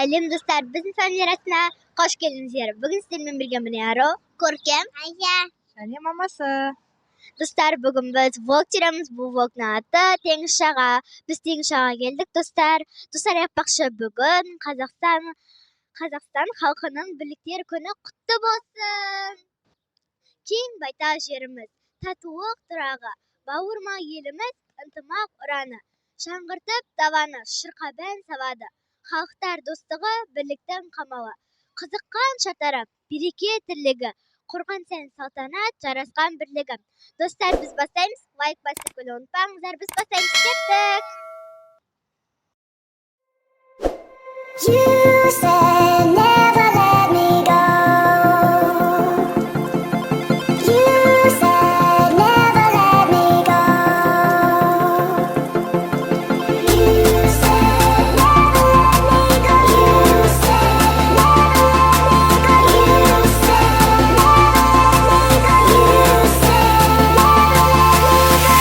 Сәлем достар, біздің фамилиясына қош келдіңіздер. Бүгін сіздермен бірге міне Аро, Көркем, Айя және мамасы. Достар, бүгін біз влог түсіреміз. Бұл влогтың аты Теңіз Жаға. Біз Теңіз Жағаға келдік, достар. Достар, айтпақшы, бүгін Қазақстан халқының бірліктер күні құтты болсын. Кең байтақ жеріміз, татулық тұрағы, бауырмал еліміз, ынтымақ ұраны, жаңғыртып даваны, шырқабән савады. Халықтар достығы, бірліктің қамалы. Қызыққан шатарап, береке тірлігі, қорған сән салтанат, жарасқан бірлігі. Достар, біз бастаймыз. Лайк басып көңіл ұмытпаңыздар, біз бастаймыз. Кеттік! You said never let me go. You said never let me go. You said never let me go. You said never let me go. You said never let me go. You said never let me go.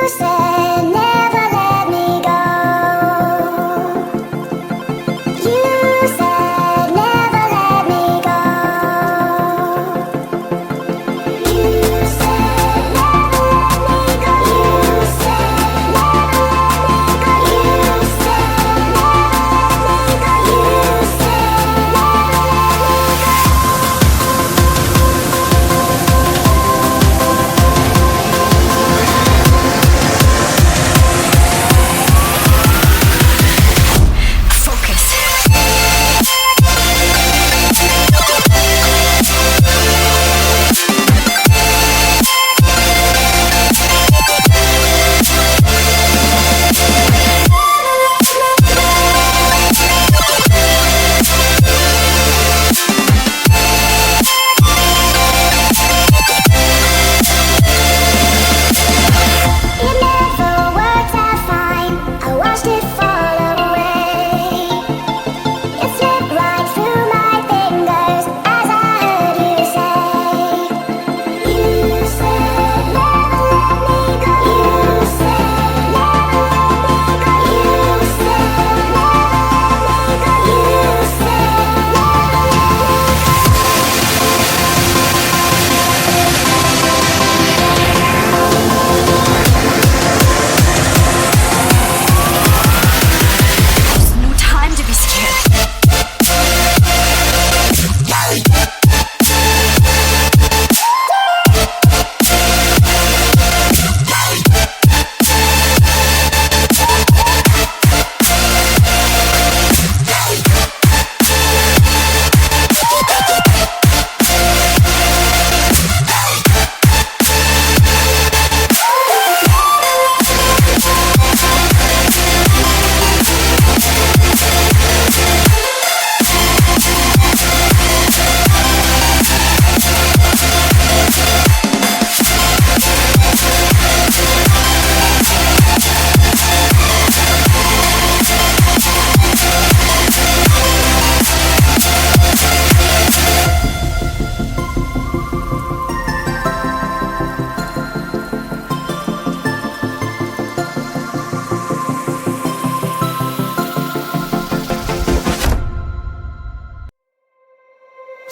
said never let me go. You said never let me go. You said never let me go. You said never let me go. You said never let me go. You said never let me go. It never worked out fine. I watched it fall away. It slipped right through my fingers as I heard you say. You said never let me go. You said never let me go. You said never let me go. You said never No time to be scared.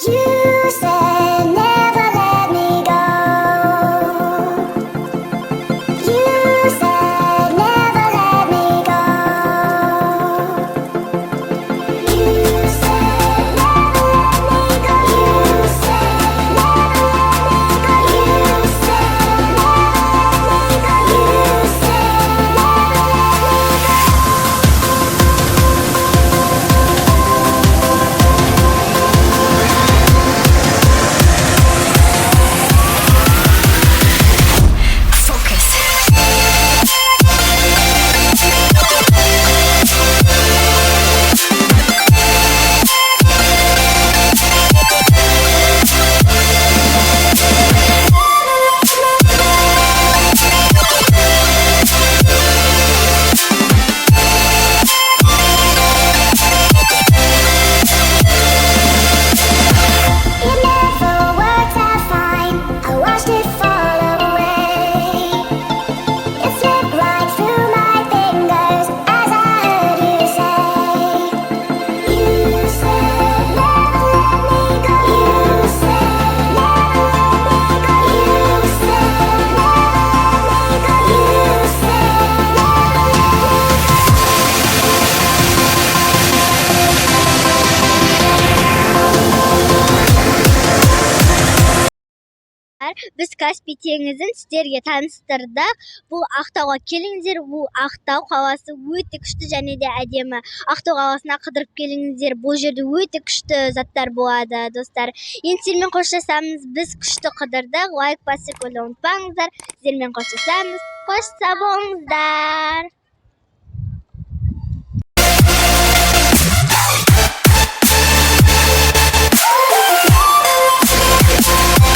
You said never let me go. You said never let me go. You said never let me go. You said never let me go. You said never let me go. You said never It never worked out fine. I watched it fall away. It slipped right through my fingers as I heard you say. You said never let me go. You said never let me go. You said never let me go. You said never let me Біз Каспий теңізін сіздерге таныстырдық. Бұл Ақтауға келіңіздер. Бұл Ақтау қаласы өте күшті және де әдемі. Ақтау қаласына қыдырып келіңіздер. Бұл жерде өте күшті заттар болады, достар. Енді сіздермен қоштасамыз. Біз күшті қыдырдық. Лайк басып қойуды ұмытпаңыздар. Сіздермен қоштасамыз. Қош болыңыздар.